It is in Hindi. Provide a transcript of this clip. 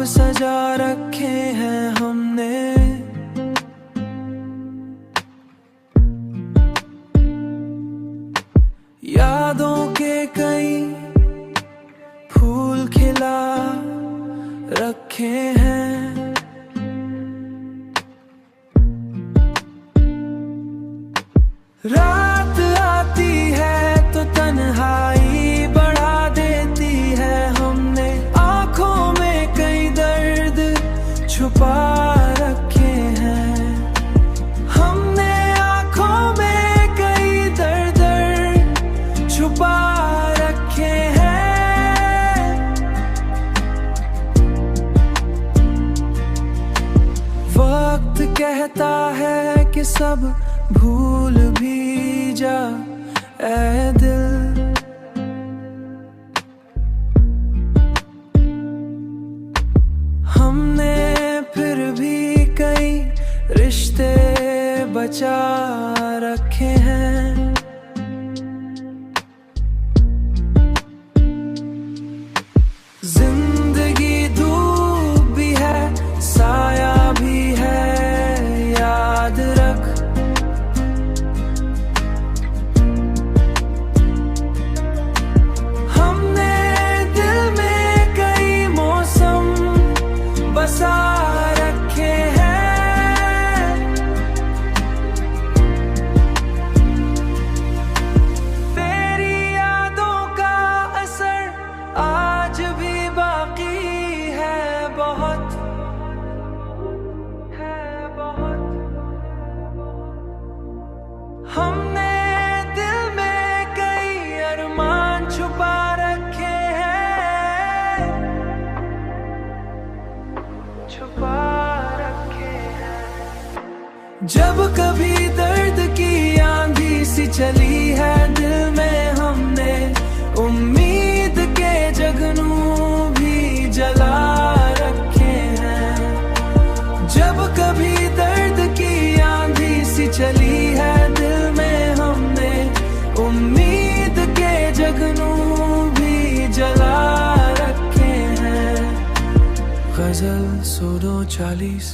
सजा रखे हैं हमने। यादों के कई फूल खिला रखे हैं। रात आती है तो तन्हाई बढ़ा देती है। हमने आंखों में कई दर्द छुपा रखे हैं। हमने आंखों में कई दर्द छुपा रखे हैं। वक्त कहता है कि सब भूल भी जा ऐ दिल। हमने फिर भी कई रिश्ते बचा रखे हैं। जिंदगी धूप भी है, साया भी है, याद रख। हमने दिल में कई मौसम बसा रखे हैं। तेरी यादों का असर आज भी बाकी है बहुत, है बहुत। हमने दिल में कई अरमान छुपा रखे हैं, छुपा रखे हैं। जब कभी दर्द की आंधी सी चली है दिल में, हमने उम्मीद के जगनू भी जला रखे हैं। जब कभी दर्द की आंधी सी चली है दिल में, हमने उम्मीद के जगनू भी जला रखे हैं। गजल 102-40